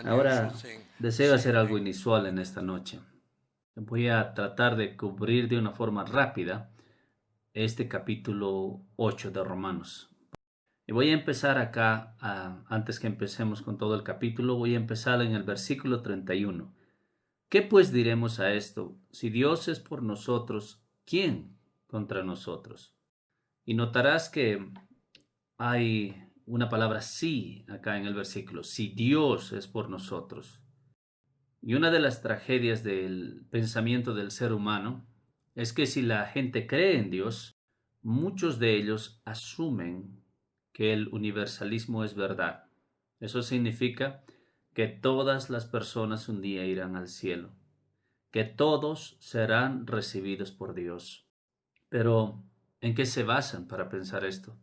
Ahora deseo hacer algo inusual en esta noche. Voy a tratar de cubrir de una forma rápida este capítulo 8 de Romanos. Y voy a empezar acá, antes que empecemos con todo el capítulo, voy a empezar en el versículo 31. ¿Qué pues diremos a esto? Si Dios es por nosotros, ¿quién contra nosotros? Y notarás que hay una palabra sí acá en el versículo. Si Dios es por nosotros. Y una de las tragedias del pensamiento del ser humano es que si la gente cree en Dios, muchos de ellos asumen que el universalismo es verdad. Eso significa que todas las personas un día irán al cielo, que todos serán recibidos por Dios. Pero, ¿en qué se basan para pensar esto?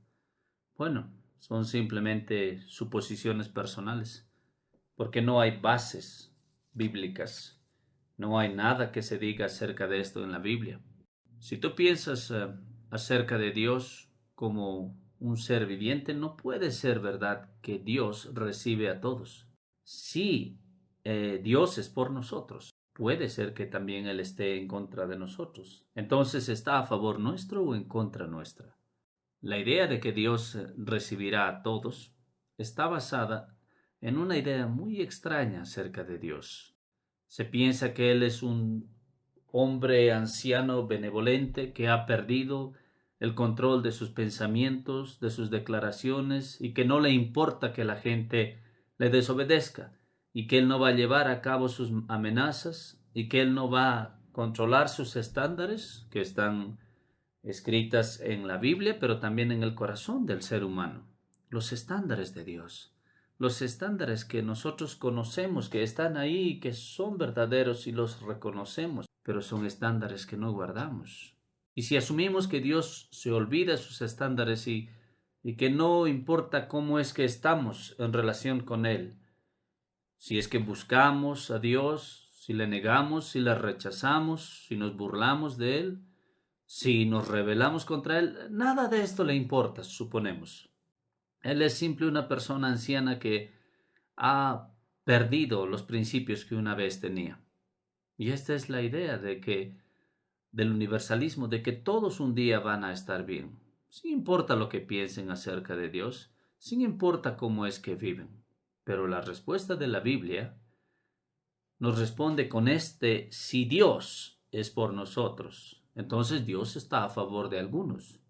Bueno, son simplemente suposiciones personales, porque no hay bases bíblicas. No hay nada que se diga acerca de esto en la Biblia. Si tú piensas acerca de Dios como un ser viviente, no puede ser verdad que Dios recibe a todos. Si Dios es por nosotros, puede ser que también Él esté en contra de nosotros. Entonces, ¿está a favor nuestro o en contra nuestra? La idea de que Dios recibirá a todos está basada en una idea muy extraña acerca de Dios. Se piensa que Él es un hombre anciano benevolente que ha perdido el control de sus pensamientos, de sus declaraciones y que no le importa que la gente le desobedezca y que Él no va a llevar a cabo sus amenazas y que Él no va a controlar sus estándares que están escritas en la Biblia, pero también en el corazón del ser humano. Los estándares de Dios, los estándares que nosotros conocemos, que están ahí y que son verdaderos y los reconocemos, pero son estándares que no guardamos. Y si asumimos que Dios se olvida sus estándares y que no importa cómo es que estamos en relación con Él, si es que buscamos a Dios, si le negamos, si le rechazamos, si nos burlamos de Él, si nos rebelamos contra Él, nada de esto le importa, suponemos. Él es simple una persona anciana que ha perdido los principios que una vez tenía. Y esta es la idea del universalismo, de que todos un día van a estar bien, sin importa lo que piensen acerca de Dios, sin importa cómo es que viven. Pero la respuesta de la Biblia nos responde con si Dios es por nosotros, entonces Dios está a favor de algunos,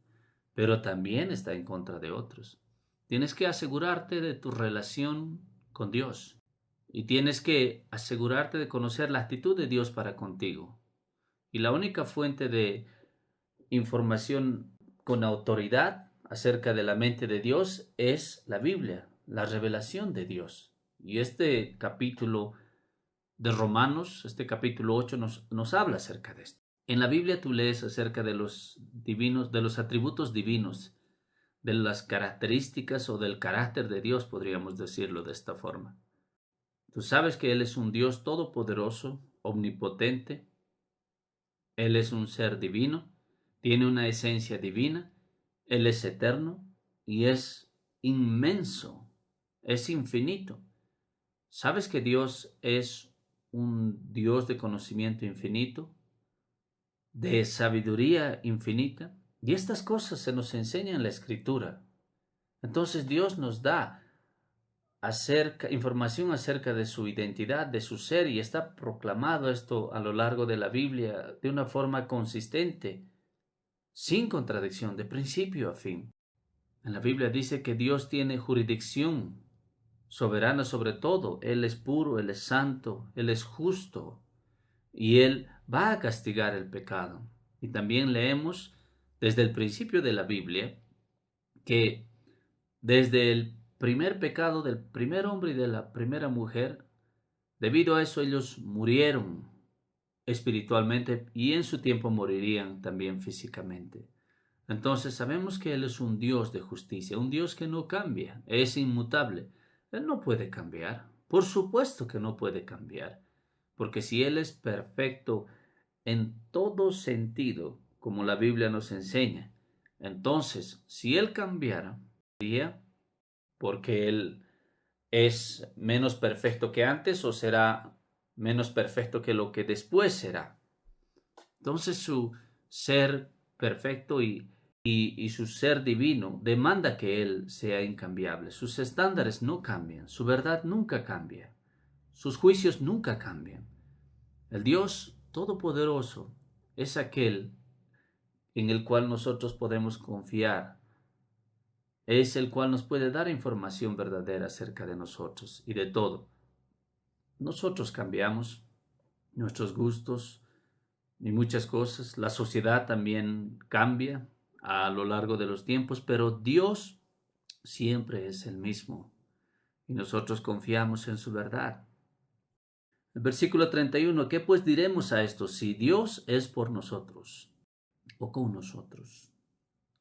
pero también está en contra de otros. Tienes que asegurarte de tu relación con Dios y tienes que asegurarte de conocer la actitud de Dios para contigo. Y la única fuente de información con autoridad acerca de la mente de Dios es la Biblia, la revelación de Dios. Y este capítulo de Romanos, este capítulo 8 nos habla acerca de esto. En la Biblia tú lees acerca de los divinos, de los atributos divinos, de las características o del carácter de Dios, podríamos decirlo de esta forma. Tú sabes que Él es un Dios todopoderoso, omnipotente. Él es un ser divino, tiene una esencia divina, Él es eterno y es inmenso, es infinito. ¿Sabes que Dios es un Dios de conocimiento infinito, de sabiduría infinita? Y estas cosas se nos enseñan en la Escritura. Entonces Dios nos da información acerca de su identidad, de su ser, y está proclamado esto a lo largo de la Biblia de una forma consistente, sin contradicción, de principio a fin. En la Biblia dice que Dios tiene jurisdicción soberana sobre todo. Él es puro, Él es santo, Él es justo y Él va a castigar el pecado. Y también leemos desde el principio de la Biblia que desde el primer pecado del primer hombre y de la primera mujer, debido a eso ellos murieron espiritualmente y en su tiempo morirían también físicamente. Entonces sabemos que Él es un Dios de justicia, un Dios que no cambia, es inmutable. Él no puede cambiar, por supuesto que no puede cambiar, porque si Él es perfecto en todo sentido, como la Biblia nos enseña, entonces si Él cambiara, sería porque Él ¿Es menos perfecto que antes o será menos perfecto que lo que después será? Entonces su ser perfecto y su ser divino demanda que Él sea incambiable. Sus estándares no cambian, su verdad nunca cambia, sus juicios nunca cambian. El Dios Todopoderoso es aquel en el cual nosotros podemos confiar, es el cual nos puede dar información verdadera acerca de nosotros y de todo. Nosotros cambiamos nuestros gustos y muchas cosas. La sociedad también cambia a lo largo de los tiempos, pero Dios siempre es el mismo y nosotros confiamos en su verdad. El versículo 31, ¿qué pues diremos a esto? Si Dios es por nosotros o con nosotros,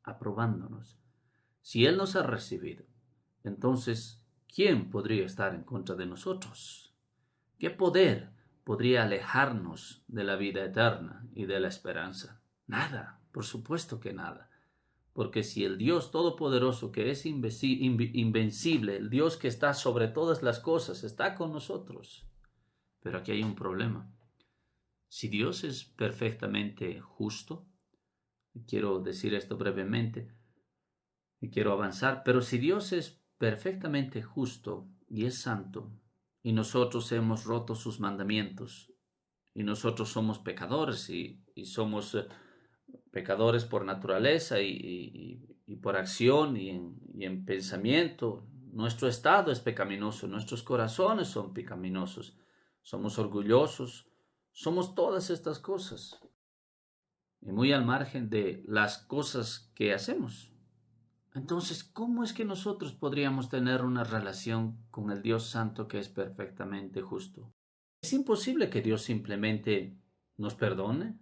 aprobándonos, si Él nos ha recibido, entonces, ¿quién podría estar en contra de nosotros? ¿Qué poder podría alejarnos de la vida eterna y de la esperanza? Nada, por supuesto que nada. Porque si el Dios Todopoderoso, que es invencible, el Dios que está sobre todas las cosas, está con nosotros. Pero aquí hay un problema. Si Dios es perfectamente justo, y quiero decir esto brevemente, y quiero avanzar, pero si Dios es perfectamente justo y es santo, y nosotros hemos roto sus mandamientos, y nosotros somos pecadores y somos pecadores por naturaleza y por acción y en pensamiento. Nuestro estado es pecaminoso, nuestros corazones son pecaminosos, somos orgullosos, somos todas estas cosas y muy al margen de las cosas que hacemos. Entonces, ¿cómo es que nosotros podríamos tener una relación con el Dios Santo que es perfectamente justo? Es imposible que Dios simplemente nos perdone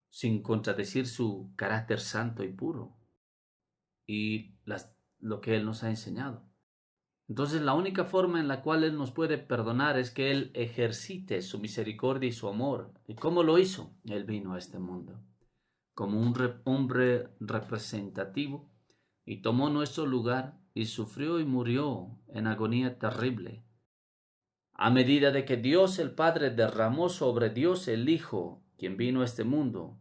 sin contradecir su carácter santo y puro y lo que Él nos ha enseñado. Entonces, la única forma en la cual Él nos puede perdonar es que Él ejercite su misericordia y su amor. ¿Y cómo lo hizo? Él vino a este mundo como un hombre representativo y tomó nuestro lugar y sufrió y murió en agonía terrible. A medida de que Dios el Padre derramó sobre Dios el Hijo, quien vino a este mundo,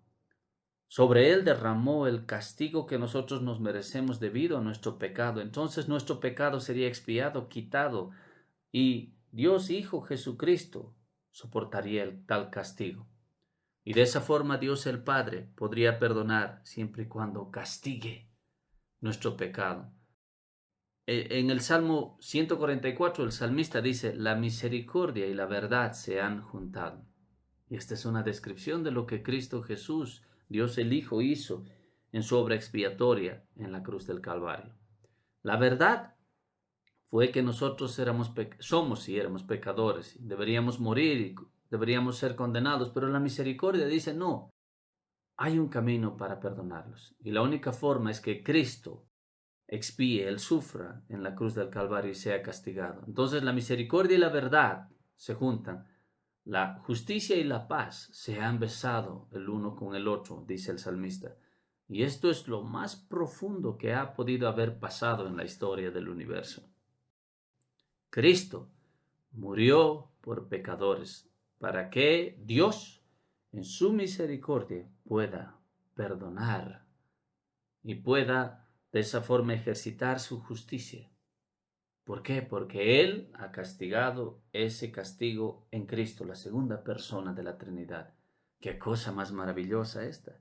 sobre él derramó el castigo que nosotros nos merecemos debido a nuestro pecado. Entonces nuestro pecado sería expiado, quitado, y Dios Hijo Jesucristo soportaría tal castigo. Y de esa forma Dios el Padre podría perdonar siempre y cuando castigue nuestro pecado. En el Salmo 144 el salmista dice, la misericordia y la verdad se han juntado. Y esta es una descripción de lo que Cristo Jesús, Dios el Hijo, hizo en su obra expiatoria en la cruz del Calvario. La verdad fue que nosotros somos y éramos pecadores, deberíamos morir y deberíamos ser condenados, pero la misericordia dice, no, hay un camino para perdonarlos. Y la única forma es que Cristo expíe, Él sufra en la cruz del Calvario y sea castigado. Entonces la misericordia y la verdad se juntan. La justicia y la paz se han besado el uno con el otro, dice el salmista. Y esto es lo más profundo que ha podido haber pasado en la historia del universo. Cristo murió por pecadores para que Dios, en su misericordia, pueda perdonar y pueda de esa forma ejercitar su justicia. ¿Por qué? Porque Él ha castigado ese castigo en Cristo, la segunda persona de la Trinidad. Qué cosa más maravillosa esta.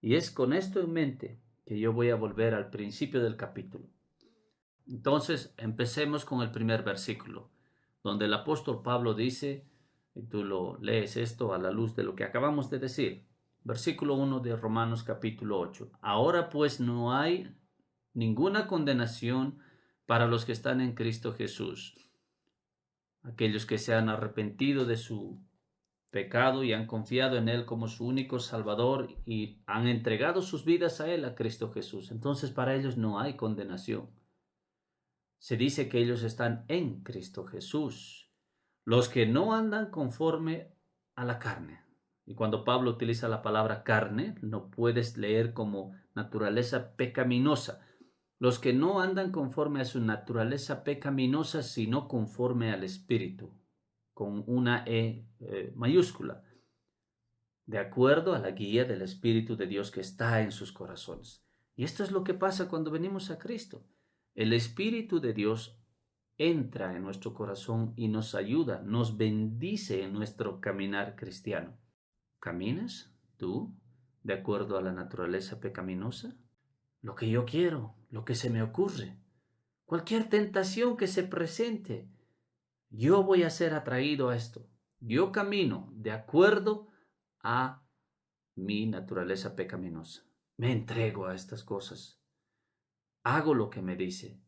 Y es con esto en mente que yo voy a volver al principio del capítulo. Entonces, empecemos con el primer versículo, donde el apóstol Pablo dice, y tú lo lees esto a la luz de lo que acabamos de decir, versículo 1 de Romanos capítulo 8. Ahora pues no hay ninguna condenación para los que están en Cristo Jesús, aquellos que se han arrepentido de su pecado y han confiado en Él como su único Salvador y han entregado sus vidas a Él, a Cristo Jesús. Entonces para ellos no hay condenación. Se dice que ellos están en Cristo Jesús, los que no andan conforme a la carne. Y cuando Pablo utiliza la palabra carne, no puedes leer como naturaleza pecaminosa, los que no andan conforme a su naturaleza pecaminosa, sino conforme al Espíritu, con una mayúscula, de acuerdo a la guía del Espíritu de Dios que está en sus corazones. Y esto es lo que pasa cuando venimos a Cristo. El Espíritu de Dios entra en nuestro corazón y nos ayuda, nos bendice en nuestro caminar cristiano. ¿Caminas tú de acuerdo a la naturaleza pecaminosa? Lo que yo quiero, lo que se me ocurre, cualquier tentación que se presente, yo voy a ser atraído a esto. Yo camino de acuerdo a mi naturaleza pecaminosa. Me entrego a estas cosas. Hago lo que me dice.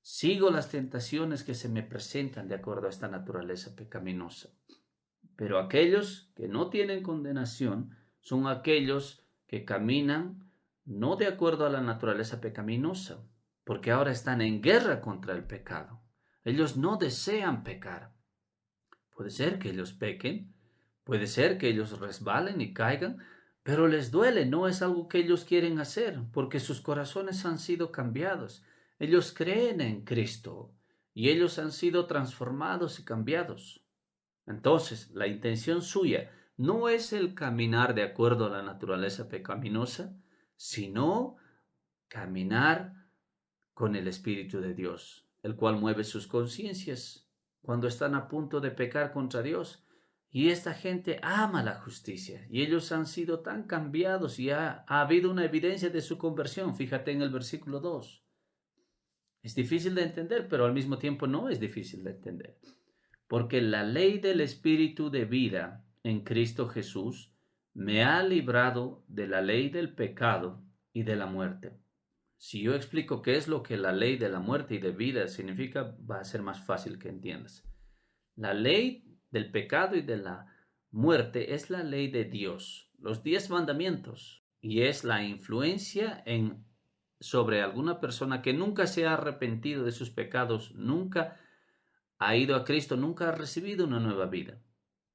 Sigo las tentaciones que se me presentan de acuerdo a esta naturaleza pecaminosa. Pero aquellos que no tienen condenación son aquellos que caminan no de acuerdo a la naturaleza pecaminosa, porque ahora están en guerra contra el pecado. Ellos no desean pecar. Puede ser que ellos pequen, puede ser que ellos resbalen y caigan, pero les duele, no es algo que ellos quieren hacer, porque sus corazones han sido cambiados. Ellos creen en Cristo y ellos han sido transformados y cambiados. Entonces, la intención suya no es el caminar de acuerdo a la naturaleza pecaminosa, sino caminar con el Espíritu de Dios, el cual mueve sus conciencias cuando están a punto de pecar contra Dios. Y esta gente ama la justicia y ellos han sido tan cambiados y ha habido una evidencia de su conversión. Fíjate en el versículo 2. Es difícil de entender, pero al mismo tiempo no es difícil de entender. Porque la ley del Espíritu de vida en Cristo Jesús me ha librado de la ley del pecado y de la muerte. Si yo explico qué es lo que la ley de la muerte y de vida significa, va a ser más fácil que entiendas. La ley del pecado y de la muerte es la ley de Dios, los 10 mandamientos, y es la influencia sobre alguna persona que nunca se ha arrepentido de sus pecados, nunca ha ido a Cristo, nunca ha recibido una nueva vida.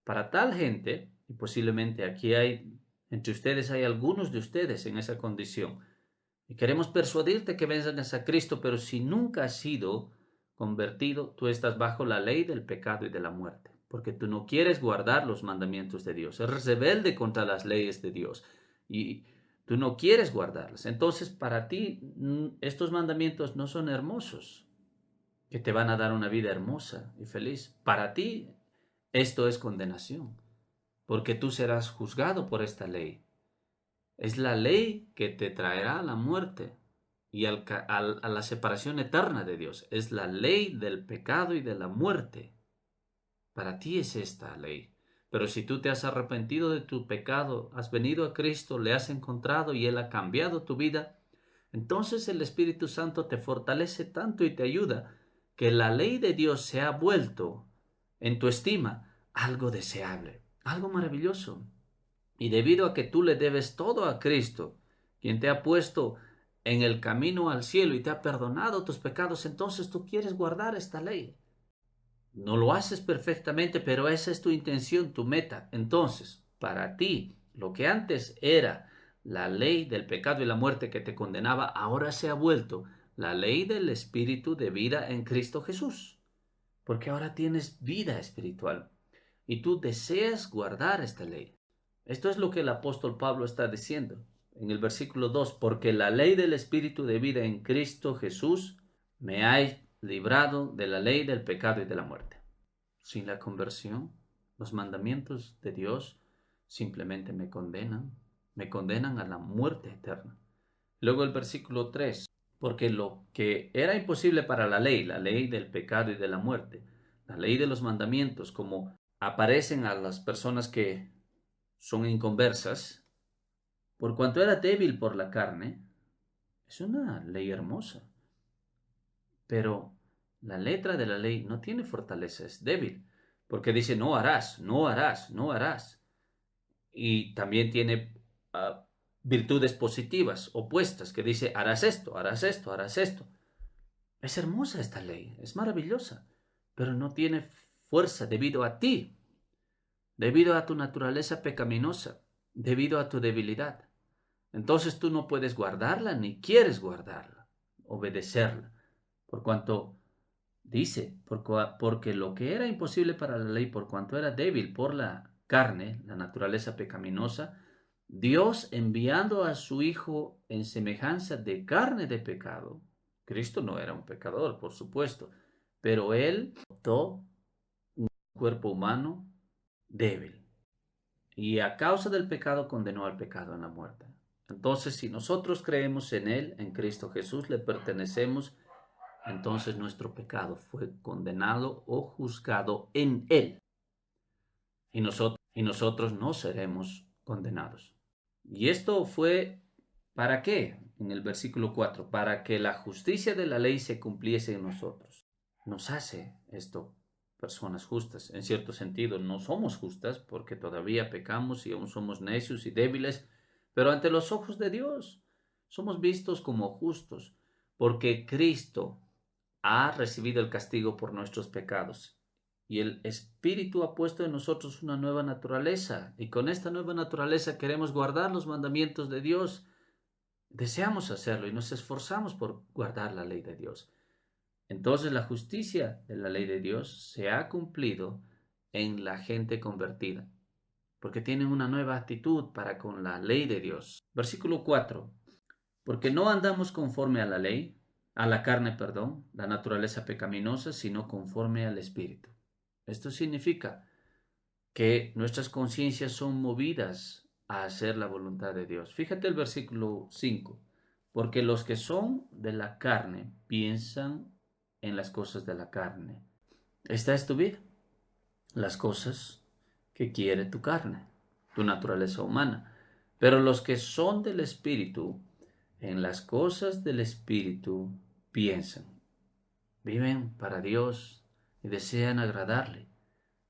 Para tal gente, y posiblemente aquí entre ustedes hay algunos de ustedes en esa condición, y queremos persuadirte que vengas a Cristo, pero si nunca has sido convertido, tú estás bajo la ley del pecado y de la muerte, porque tú no quieres guardar los mandamientos de Dios, eres rebelde contra las leyes de Dios y tú no quieres guardarlas. Entonces, para ti, estos mandamientos no son hermosos, que te van a dar una vida hermosa y feliz. Para ti, esto es condenación, porque tú serás juzgado por esta ley. Es la ley que te traerá a la muerte y a la separación eterna de Dios. Es la ley del pecado y de la muerte. Para ti es esta ley. Pero si tú te has arrepentido de tu pecado, has venido a Cristo, le has encontrado y Él ha cambiado tu vida, entonces el Espíritu Santo te fortalece tanto y te ayuda que la ley de Dios se ha vuelto en tu estima algo deseable, algo maravilloso. Y debido a que tú le debes todo a Cristo, quien te ha puesto en el camino al cielo y te ha perdonado tus pecados, entonces tú quieres guardar esta ley. No lo haces perfectamente, pero esa es tu intención, tu meta. Entonces, para ti, lo que antes era la ley del pecado y la muerte que te condenaba, ahora se ha vuelto la ley del Espíritu de vida en Cristo Jesús. Porque ahora tienes vida espiritual y tú deseas guardar esta ley. Esto es lo que el apóstol Pablo está diciendo en el versículo 2, porque la ley del Espíritu de vida en Cristo Jesús me ha librado de la ley del pecado y de la muerte. Sin la conversión, los mandamientos de Dios simplemente me condenan a la muerte eterna. Luego el versículo 3, porque lo que era imposible para la ley del pecado y de la muerte, la ley de los mandamientos, como aparecen a las personas que son inconversas, por cuanto era débil por la carne, es una ley hermosa. Pero la letra de la ley no tiene fortaleza, es débil, porque dice no harás, no harás, no harás. Y también tiene virtudes positivas, opuestas, que dice harás esto, harás esto, harás esto. Es hermosa esta ley, es maravillosa, pero no tiene fuerza debido a ti, debido a tu naturaleza pecaminosa, debido a tu debilidad. Entonces tú no puedes guardarla ni quieres guardarla. obedecerla, por cuanto dice, porque lo que era imposible para la ley, por cuanto era débil por la carne, la naturaleza pecaminosa, Dios enviando a su Hijo en semejanza de carne de pecado. Cristo no era un pecador, por supuesto, pero Él adoptó un cuerpo humano débil y a causa del pecado condenó al pecado en la muerte. Entonces, si nosotros creemos en Él, en Cristo Jesús, le pertenecemos, entonces nuestro pecado fue condenado o juzgado en Él y nosotros no seremos condenados. ¿Y esto fue para qué? En el versículo 4, para que la justicia de la ley se cumpliese en nosotros. Nos hace esto personas justas. En cierto sentido, no somos justas porque todavía pecamos y aún somos necios y débiles, pero ante los ojos de Dios somos vistos como justos porque Cristo ha recibido el castigo por nuestros pecados. Y el Espíritu ha puesto en nosotros una nueva naturaleza. Y con esta nueva naturaleza queremos guardar los mandamientos de Dios. Deseamos hacerlo y nos esforzamos por guardar la ley de Dios. Entonces la justicia de la ley de Dios se ha cumplido en la gente convertida, porque tienen una nueva actitud para con la ley de Dios. Versículo 4. Porque no andamos conforme a la ley, a la carne, perdón, la naturaleza pecaminosa, sino conforme al Espíritu. Esto significa que nuestras conciencias son movidas a hacer la voluntad de Dios. Fíjate el versículo 5. Porque los que son de la carne piensan en las cosas de la carne. Esta es tu vida, las cosas que quiere tu carne, tu naturaleza humana. Pero los que son del Espíritu, en las cosas del Espíritu piensan, viven para Dios y desean agradarle.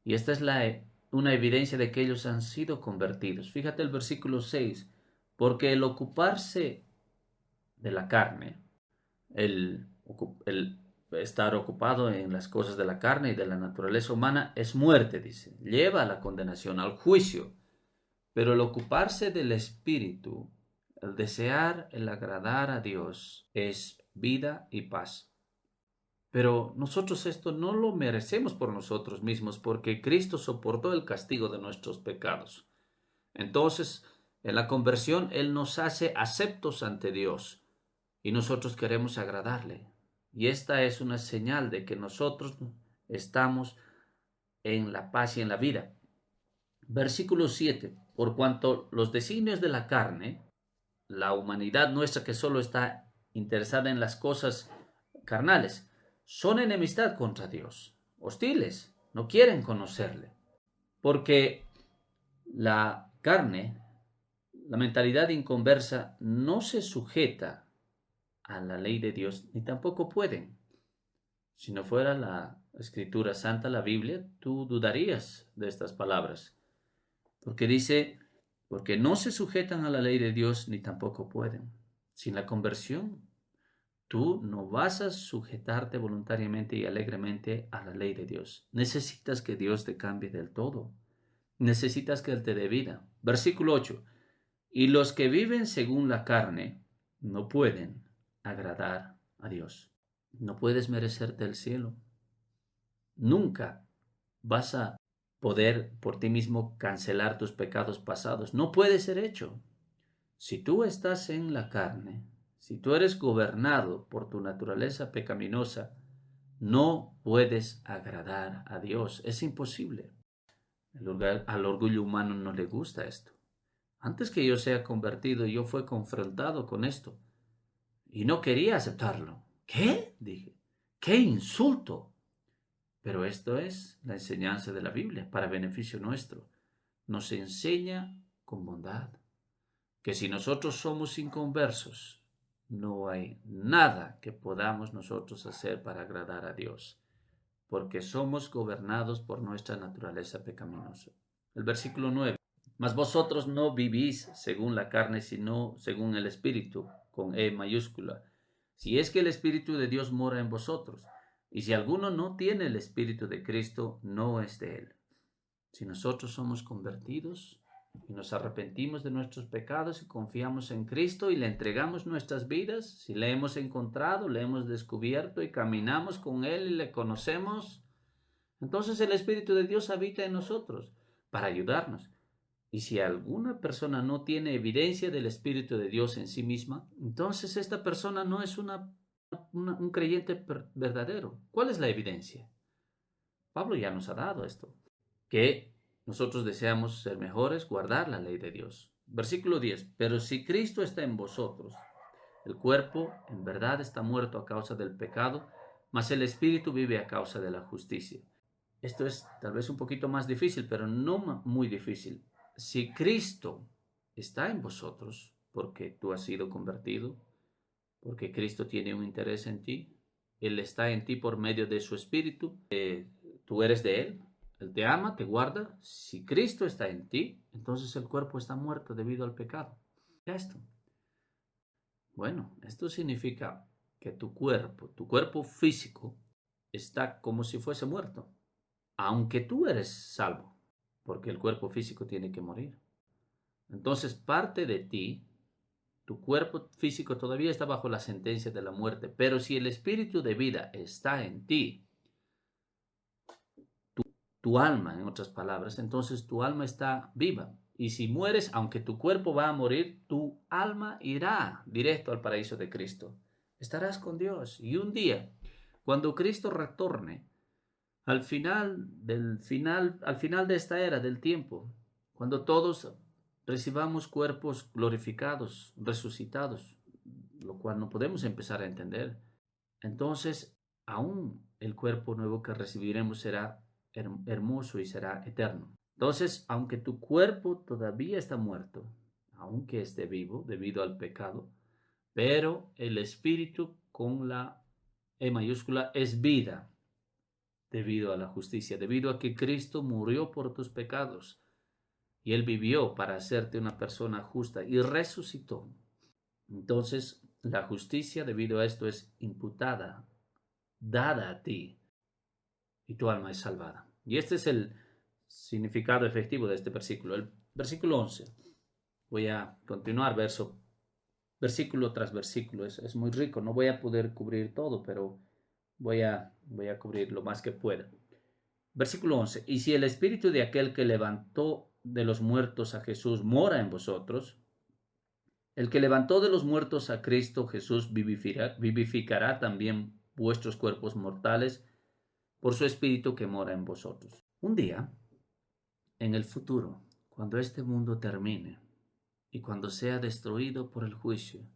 Y esta es una evidencia de que ellos han sido convertidos. Fíjate el versículo 6, porque el ocuparse de la carne, el estar ocupado en las cosas de la carne y de la naturaleza humana es muerte, dice, lleva a la condenación, al juicio. Pero el ocuparse del Espíritu, el desear, el agradar a Dios, es vida y paz. Pero nosotros esto no lo merecemos por nosotros mismos, porque Cristo soportó el castigo de nuestros pecados. Entonces, en la conversión, Él nos hace aceptos ante Dios y nosotros queremos agradarle. Y esta es una señal de que nosotros estamos en la paz y en la vida. Versículo 7. Por cuanto los designios de la carne, la humanidad nuestra que solo está interesada en las cosas carnales, son enemistad contra Dios, hostiles, no quieren conocerle, porque la carne, la mentalidad inconversa, no se sujeta a la ley de Dios, ni tampoco pueden. Si no fuera la Escritura Santa, la Biblia, tú dudarías de estas palabras, porque dice, porque no se sujetan a la ley de Dios, ni tampoco pueden. Sin la conversión, tú no vas a sujetarte voluntariamente y alegremente a la ley de Dios. Necesitas que Dios te cambie del todo. Necesitas que Él te dé vida. Versículo 8. Y los que viven según la carne no pueden agradar a Dios. No puedes merecerte el cielo. Nunca vas a poder por ti mismo cancelar tus pecados pasados. No puede ser hecho. Si tú estás en la carne, si tú eres gobernado por tu naturaleza pecaminosa, no puedes agradar a Dios. Es imposible. Al orgullo humano no le gusta esto. Antes que yo sea convertido, yo fui confrontado con esto y no quería aceptarlo. ¿Qué? Dije. ¡Qué insulto! Pero esto es la enseñanza de la Biblia para beneficio nuestro. Nos enseña con bondad que si nosotros somos inconversos, no hay nada que podamos nosotros hacer para agradar a Dios, porque somos gobernados por nuestra naturaleza pecaminosa. El versículo 9. Mas vosotros no vivís según la carne, sino según el Espíritu, con E mayúscula. Si es que el Espíritu de Dios mora en vosotros, y si alguno no tiene el Espíritu de Cristo, no es de él. Si nosotros somos convertidos, y nos arrepentimos de nuestros pecados y confiamos en Cristo y le entregamos nuestras vidas, si le hemos encontrado, le hemos descubierto y caminamos con Él y le conocemos, entonces el Espíritu de Dios habita en nosotros para ayudarnos. Y si alguna persona no tiene evidencia del Espíritu de Dios en sí misma, entonces esta persona no es un creyente verdadero. ¿Cuál es la evidencia? Pablo ya nos ha dado esto, que nosotros deseamos ser mejores, guardar la ley de Dios. Versículo 10. Pero si Cristo está en vosotros, el cuerpo en verdad está muerto a causa del pecado, mas el Espíritu vive a causa de la justicia. Esto es tal vez un poquito más difícil, pero no muy difícil. Si Cristo está en vosotros, porque tú has sido convertido, porque Cristo tiene un interés en ti, Él está en ti por medio de su Espíritu, tú eres de Él te ama, te guarda. Si Cristo está en ti, entonces el cuerpo está muerto debido al pecado. ¿Qué es esto? Bueno, esto significa que tu cuerpo físico, está como si fuese muerto, aunque tú eres salvo, porque el cuerpo físico tiene que morir. Entonces parte de ti, tu cuerpo físico todavía está bajo la sentencia de la muerte, pero si el espíritu de vida está en ti, tu alma, en otras palabras, entonces tu alma está viva. Y si mueres, aunque tu cuerpo va a morir, tu alma irá directo al paraíso de Cristo. Estarás con Dios. Y un día, cuando Cristo retorne, al final de esta era del tiempo, cuando todos recibamos cuerpos glorificados, resucitados, lo cual no podemos empezar a entender, entonces aún el cuerpo nuevo que recibiremos será hermoso y será eterno. Entonces, aunque tu cuerpo todavía está muerto, aunque esté vivo debido al pecado, pero el espíritu con la E mayúscula es vida debido a la justicia, debido a que Cristo murió por tus pecados y Él vivió para hacerte una persona justa y resucitó. Entonces, la justicia debido a esto es imputada, dada a ti, y tu alma es salvada. Y este es el significado efectivo de este versículo. El versículo 11. Voy a continuar versículo tras versículo. Es muy rico. No voy a poder cubrir todo, pero voy a cubrir lo más que pueda. Versículo 11. Y si el espíritu de aquel que levantó de los muertos a Jesús mora en vosotros, el que levantó de los muertos a Cristo Jesús vivificará también vuestros cuerpos mortales por su espíritu que mora en vosotros. Un día, en el futuro, cuando este mundo termine y cuando sea destruido por el juicio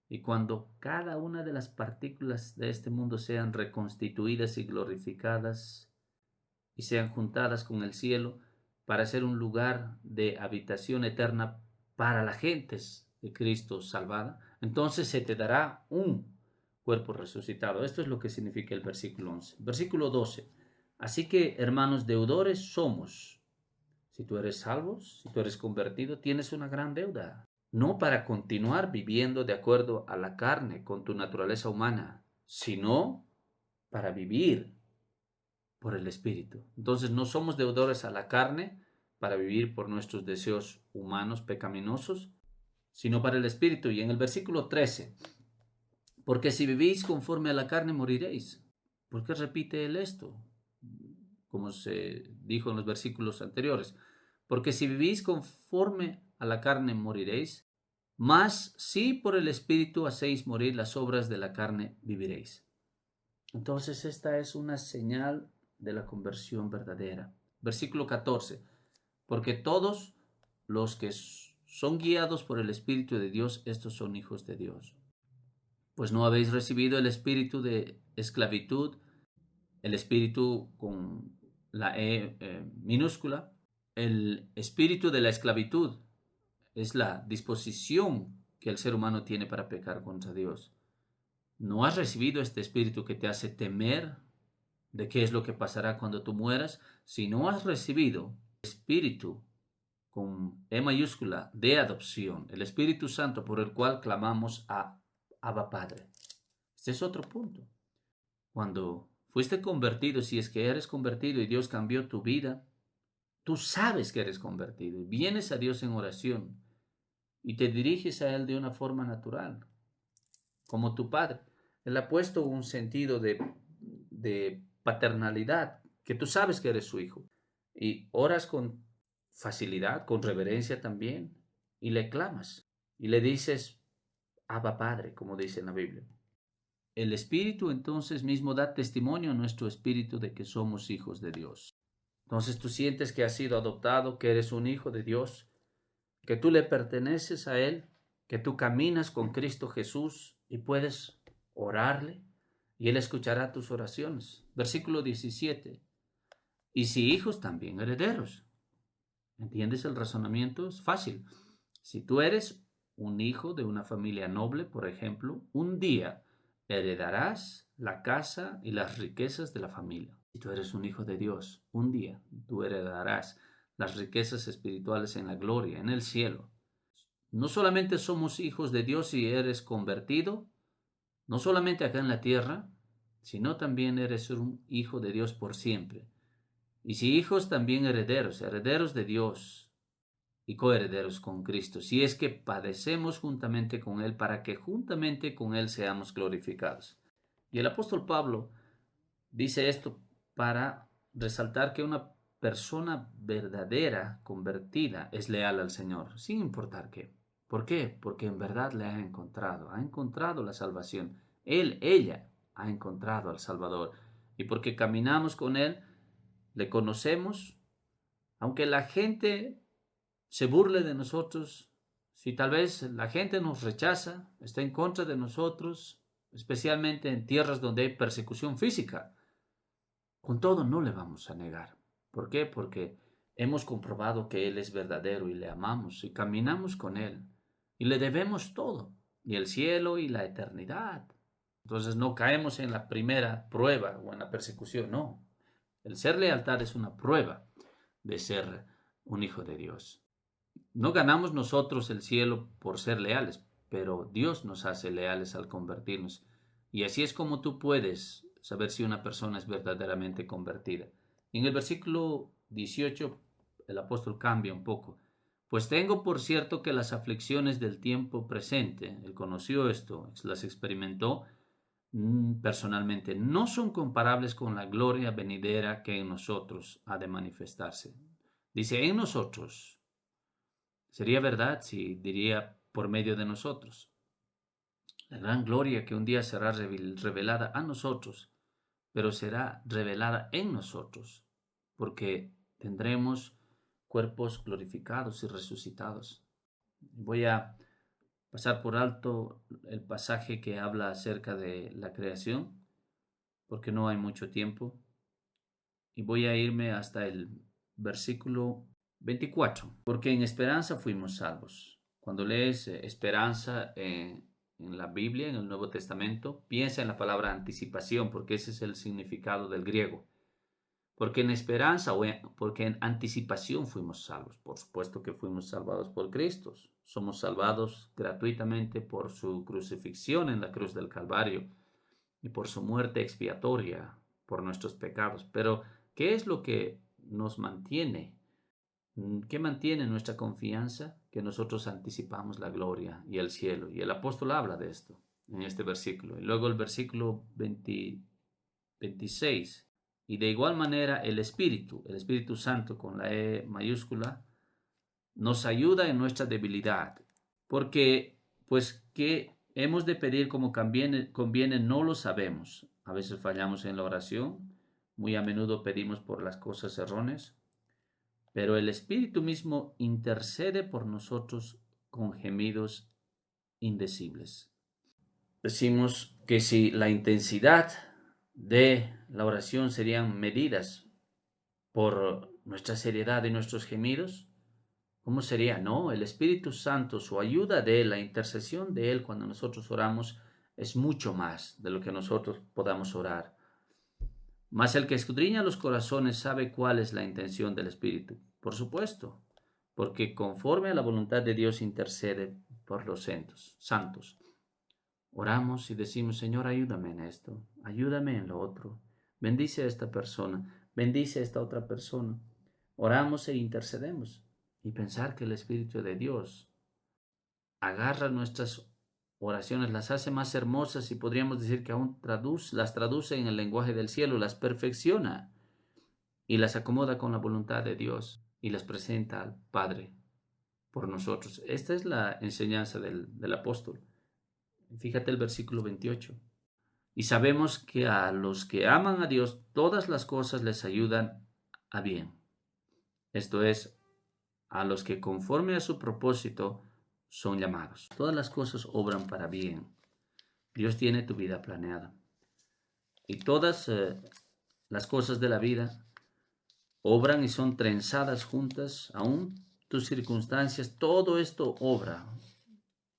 y cuando cada una de las partículas de este mundo sean reconstituidas y glorificadas y sean juntadas con el cielo para ser un lugar de habitación eterna para las gentes de Cristo salvada, entonces se te dará un cuerpo resucitado. Esto es lo que significa el versículo 11. Versículo 12. Así que, hermanos deudores somos. Si tú eres salvo, si tú eres convertido, tienes una gran deuda. No para continuar viviendo de acuerdo a la carne con tu naturaleza humana, sino para vivir por el Espíritu. Entonces no somos deudores a la carne para vivir por nuestros deseos humanos pecaminosos, sino para el Espíritu. Y en el versículo 13, porque si vivís conforme a la carne moriréis. ¿Por qué repite él esto? Como se dijo en los versículos anteriores. Porque si vivís conforme a la carne moriréis, mas si por el Espíritu hacéis morir las obras de la carne, viviréis. Entonces esta es una señal de la conversión verdadera. Versículo 14. Porque todos los que son guiados por el Espíritu de Dios, estos son hijos de Dios. Pues no habéis recibido el espíritu de esclavitud, el espíritu con la minúscula, el espíritu de la esclavitud es la disposición que el ser humano tiene para pecar contra Dios. No has recibido este espíritu que te hace temer de qué es lo que pasará cuando tú mueras, si no has recibido el espíritu con E mayúscula de adopción, el Espíritu Santo por el cual clamamos a Abba Padre. Este es otro punto. Cuando fuiste convertido, si es que eres convertido y Dios cambió tu vida, tú sabes que eres convertido y vienes a Dios en oración y te diriges a Él de una forma natural, como tu Padre. Él ha puesto un sentido de paternalidad, que tú sabes que eres su hijo. Y oras con facilidad, con reverencia también, y le clamas, y le dices, Abba Padre, como dice en la Biblia. El Espíritu entonces mismo da testimonio a nuestro espíritu de que somos hijos de Dios. Entonces tú sientes que has sido adoptado, que eres un hijo de Dios, que tú le perteneces a Él, que tú caminas con Cristo Jesús y puedes orarle y Él escuchará tus oraciones. Versículo 17. Y si hijos, también herederos. ¿Entiendes el razonamiento? Es fácil. Si tú eres un hijo de una familia noble, por ejemplo, un día heredarás la casa y las riquezas de la familia. Si tú eres un hijo de Dios, un día tú heredarás las riquezas espirituales en la gloria, en el cielo. No solamente somos hijos de Dios si eres convertido, no solamente acá en la tierra, sino también eres un hijo de Dios por siempre. Y si hijos, también herederos, herederos de Dios y coherederos con Cristo, si es que padecemos juntamente con Él, para que juntamente con Él seamos glorificados. Y el apóstol Pablo dice esto para resaltar que una persona verdadera, convertida, es leal al Señor, sin importar qué. ¿Por qué? Porque en verdad le ha encontrado la salvación. Él, ella, ha encontrado al Salvador. Y porque caminamos con Él, le conocemos, aunque la gente se burle de nosotros, si tal vez la gente nos rechaza, está en contra de nosotros, especialmente en tierras donde hay persecución física, con todo no le vamos a negar. ¿Por qué? Porque hemos comprobado que Él es verdadero y le amamos y caminamos con Él y le debemos todo, y el cielo y la eternidad. Entonces no caemos en la primera prueba o en la persecución, no. El ser lealtad es una prueba de ser un hijo de Dios. No ganamos nosotros el cielo por ser leales, pero Dios nos hace leales al convertirnos. Y así es como tú puedes saber si una persona es verdaderamente convertida. En el versículo 18, el apóstol cambia un poco. Pues tengo por cierto que las aflicciones del tiempo presente, él conoció esto, las experimentó personalmente, no son comparables con la gloria venidera que en nosotros ha de manifestarse. Dice, en nosotros. Sería verdad si diría por medio de nosotros. La gran gloria que un día será revelada a nosotros, pero será revelada en nosotros, porque tendremos cuerpos glorificados y resucitados. Voy a pasar por alto el pasaje que habla acerca de la creación, porque no hay mucho tiempo, y voy a irme hasta el versículo 24, porque en esperanza fuimos salvos. Cuando lees esperanza en la Biblia, en el Nuevo Testamento, piensa en la palabra anticipación, porque ese es el significado del griego. Porque en esperanza porque en anticipación fuimos salvos. Por supuesto que fuimos salvados por Cristo. Somos salvados gratuitamente por su crucifixión en la cruz del Calvario y por su muerte expiatoria por nuestros pecados. Pero, ¿qué es lo que nos mantiene? ¿Qué mantiene nuestra confianza? Que nosotros anticipamos la gloria y el cielo. Y el apóstol habla de esto en este versículo. Y luego el versículo 26. Y de igual manera el Espíritu Santo con la E mayúscula, nos ayuda en nuestra debilidad. Porque, pues, ¿qué hemos de pedir como conviene? No lo sabemos. A veces fallamos en la oración. Muy a menudo pedimos por las cosas erróneas. Pero el Espíritu mismo intercede por nosotros con gemidos indecibles. Decimos que si la intensidad de la oración serían medidas por nuestra seriedad y nuestros gemidos, ¿cómo sería? No, el Espíritu Santo, su ayuda de Él, la intercesión de Él cuando nosotros oramos, es mucho más de lo que nosotros podamos orar. Mas el que escudriña los corazones sabe cuál es la intención del Espíritu. Por supuesto, porque conforme a la voluntad de Dios intercede por los santos. Oramos y decimos, Señor, ayúdame en esto, ayúdame en lo otro. Bendice a esta persona, bendice a esta otra persona. oramos e intercedemos. Y pensar que el Espíritu de Dios agarra nuestras oraciones, las hace más hermosas y podríamos decir que aún las traduce en el lenguaje del cielo, las perfecciona y las acomoda con la voluntad de Dios y las presenta al Padre por nosotros. Esta es la enseñanza del apóstol. Fíjate el versículo 28. Y sabemos que a los que aman a Dios, todas las cosas les ayudan a bien. Esto es, a los que conforme a su propósito son llamados. Todas las cosas obran para bien. Dios tiene tu vida planeada. Y todas las cosas de la vida obran y son trenzadas juntas, aún tus circunstancias, todo esto obra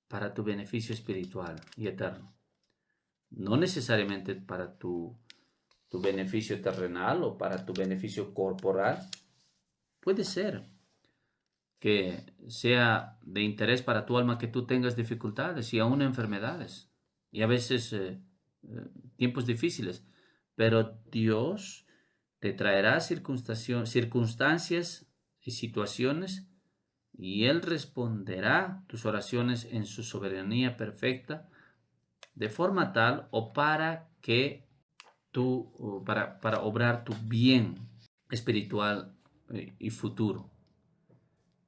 para tu beneficio espiritual y eterno. No necesariamente para tu beneficio terrenal o para tu beneficio corporal. Puede ser que sea de interés para tu alma que tú tengas dificultades y aún enfermedades y a veces tiempos difíciles, pero Dios te traerá circunstancias y situaciones y Él responderá tus oraciones en su soberanía perfecta de forma tal o para que para obrar tu bien espiritual y futuro.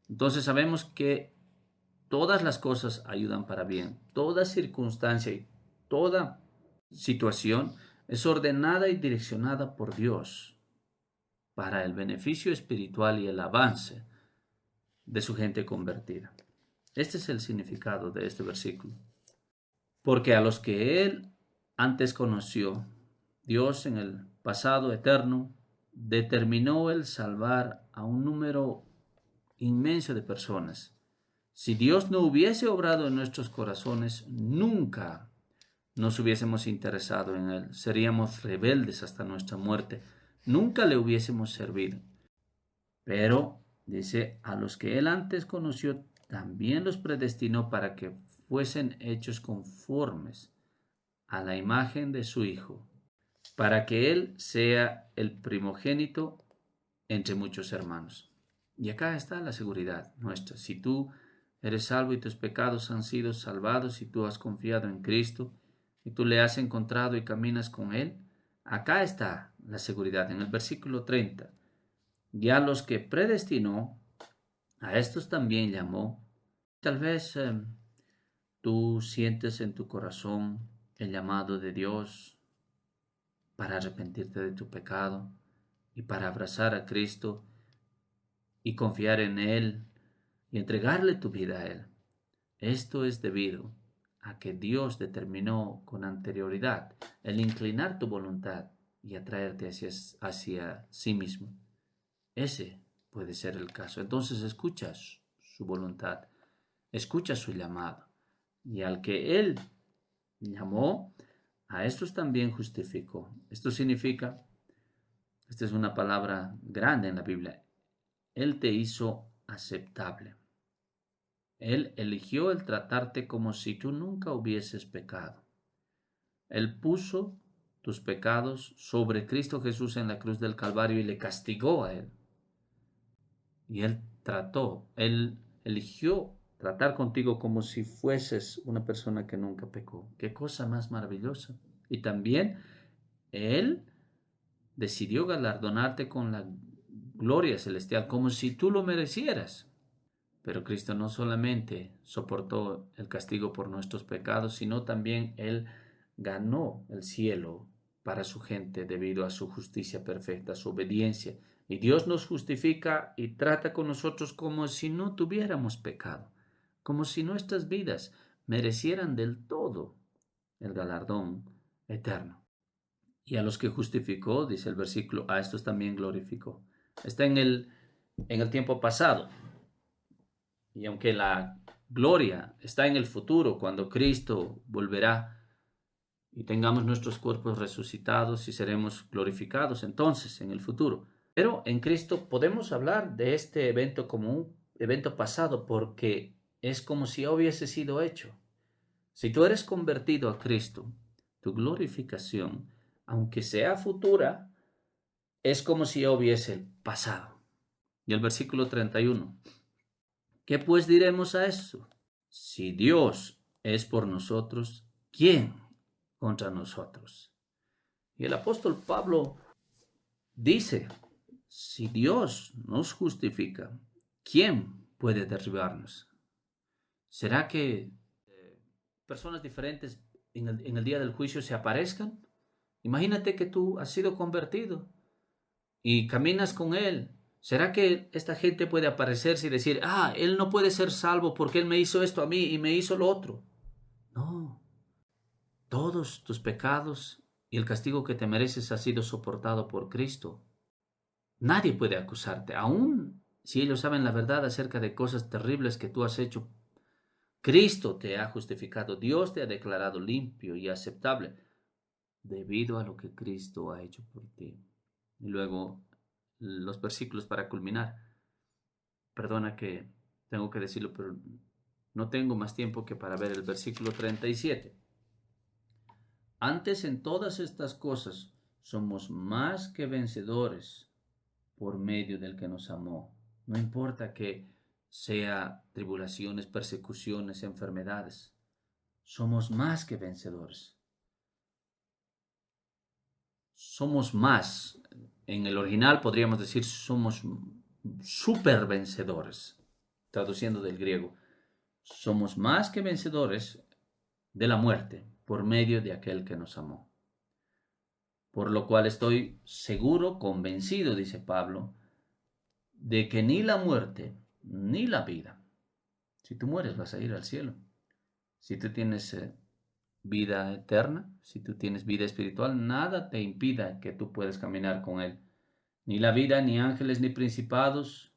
Entonces sabemos que todas las cosas ayudan para bien. Toda circunstancia y toda situación es ordenada y direccionada por Dios para el beneficio espiritual y el avance de su gente convertida. Este es el significado de este versículo. Porque a los que Él antes conoció, Dios en el pasado eterno determinó el salvar a un número inmenso de personas. Si Dios no hubiese obrado en nuestros corazones, nunca nos hubiésemos interesado en Él. Seríamos rebeldes hasta nuestra muerte. Nunca le hubiésemos servido. Pero, dice, a los que Él antes conoció, también los predestinó para que fuesen hechos conformes a la imagen de su Hijo, para que Él sea el primogénito entre muchos hermanos. Y acá está la seguridad nuestra. Si tú eres salvo y tus pecados han sido salvados y tú has confiado en Cristo y tú le has encontrado y caminas con Él, acá está la seguridad. En el versículo 30, ya los que predestinó, a estos también llamó. Tal vez tú sientes en tu corazón el llamado de Dios para arrepentirte de tu pecado y para abrazar a Cristo y confiar en Él y entregarle tu vida a Él. Esto es debido a que Dios determinó con anterioridad el inclinar tu voluntad y atraerte hacia sí mismo. Ese puede ser el caso. Entonces escuchas su voluntad, escucha su llamado. Y al que Él llamó, a estos también justificó. Esto significa, esta es una palabra grande en la Biblia, Él te hizo aceptable. Él eligió el tratarte como si tú nunca hubieses pecado. Él puso tus pecados sobre Cristo Jesús en la cruz del Calvario y le castigó a Él. Y Él eligió tratar contigo como si fueses una persona que nunca pecó. Qué cosa más maravillosa. Y también Él decidió galardonarte con la gloria celestial, como si tú lo merecieras. Pero Cristo no solamente soportó el castigo por nuestros pecados, sino también Él ganó el cielo para su gente debido a su justicia perfecta, su obediencia. Y Dios nos justifica y trata con nosotros como si no tuviéramos pecado, como si nuestras vidas merecieran del todo el galardón eterno. Y a los que justificó, dice el versículo, a estos también glorificó. Está en el tiempo pasado. Y aunque la gloria está en el futuro, cuando Cristo volverá y tengamos nuestros cuerpos resucitados y seremos glorificados entonces en el futuro. Pero en Cristo podemos hablar de este evento como un evento pasado porque es como si ya hubiese sido hecho. Si tú eres convertido a Cristo, tu glorificación, aunque sea futura, es como si ya hubiese pasado. Y el versículo 31. ¿Qué pues diremos a eso? Si Dios es por nosotros, ¿quién contra nosotros? Y el apóstol Pablo dice, si Dios nos justifica, ¿quién puede derribarnos? ¿Será que personas diferentes en el día del juicio se aparezcan? Imagínate que tú has sido convertido y caminas con Él. ¿Será que esta gente puede aparecerse y decir, Él no puede ser salvo porque Él me hizo esto a mí y me hizo lo otro? No, todos tus pecados y el castigo que te mereces ha sido soportado por Cristo. Nadie puede acusarte, aun si ellos saben la verdad acerca de cosas terribles que tú has hecho. Cristo te ha justificado, Dios te ha declarado limpio y aceptable debido a lo que Cristo ha hecho por ti. Y luego los versículos para culminar. Perdona que tengo que decirlo, pero no tengo más tiempo que para ver el versículo 37. Antes en todas estas cosas somos más que vencedores por medio del que nos amó. No importa que sea tribulaciones, persecuciones, enfermedades. Somos más que vencedores. Somos más. En el original podríamos decir somos super vencedores. Traduciendo del griego. Somos más que vencedores de la muerte por medio de aquel que nos amó. Por lo cual estoy seguro, convencido, dice Pablo, de que ni la muerte ni la vida, si tú mueres vas a ir al cielo, si tú tienes vida eterna, si tú tienes vida espiritual, nada te impida que tú puedas caminar con Él. Ni la vida, ni ángeles, ni principados,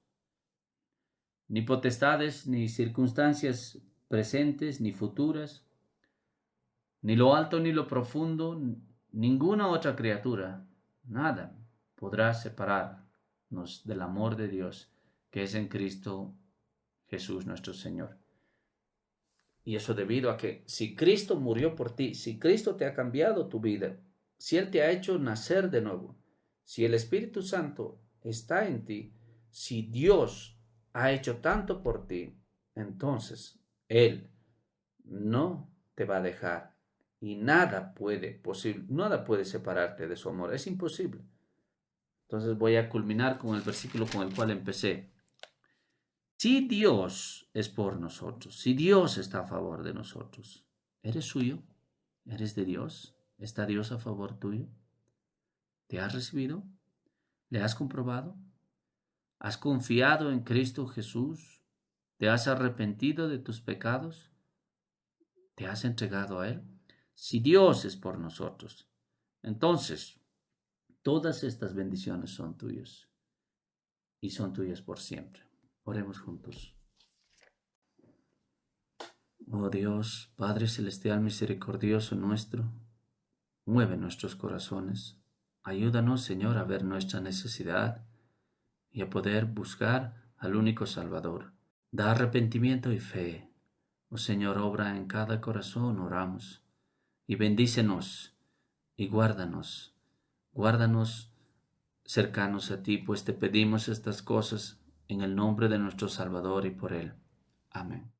ni potestades, ni circunstancias presentes, ni futuras, ni lo alto, ni lo profundo, ninguna otra criatura, nada podrá separarnos del amor de Dios que es en Cristo Jesús nuestro Señor. Y eso debido a que si Cristo murió por ti, si Cristo te ha cambiado tu vida, si Él te ha hecho nacer de nuevo, si el Espíritu Santo está en ti, si Dios ha hecho tanto por ti, entonces Él no te va a dejar y nada puede separarte de su amor. Es imposible. Entonces voy a culminar con el versículo con el cual empecé. Si Dios es por nosotros, si Dios está a favor de nosotros, ¿eres suyo? ¿Eres de Dios? ¿Está Dios a favor tuyo? ¿Te has recibido? ¿Le has comprobado? ¿Has confiado en Cristo Jesús? ¿Te has arrepentido de tus pecados? ¿Te has entregado a Él? Si Dios es por nosotros, entonces todas estas bendiciones son tuyas y son tuyas por siempre. Oremos juntos. Oh Dios, Padre Celestial misericordioso nuestro, mueve nuestros corazones. Ayúdanos, Señor, a ver nuestra necesidad y a poder buscar al único Salvador. Da arrepentimiento y fe. Oh Señor, obra en cada corazón, oramos. Y bendícenos y guárdanos. Guárdanos cercanos a ti, pues te pedimos estas cosas en el nombre de nuestro Salvador y por Él. Amén.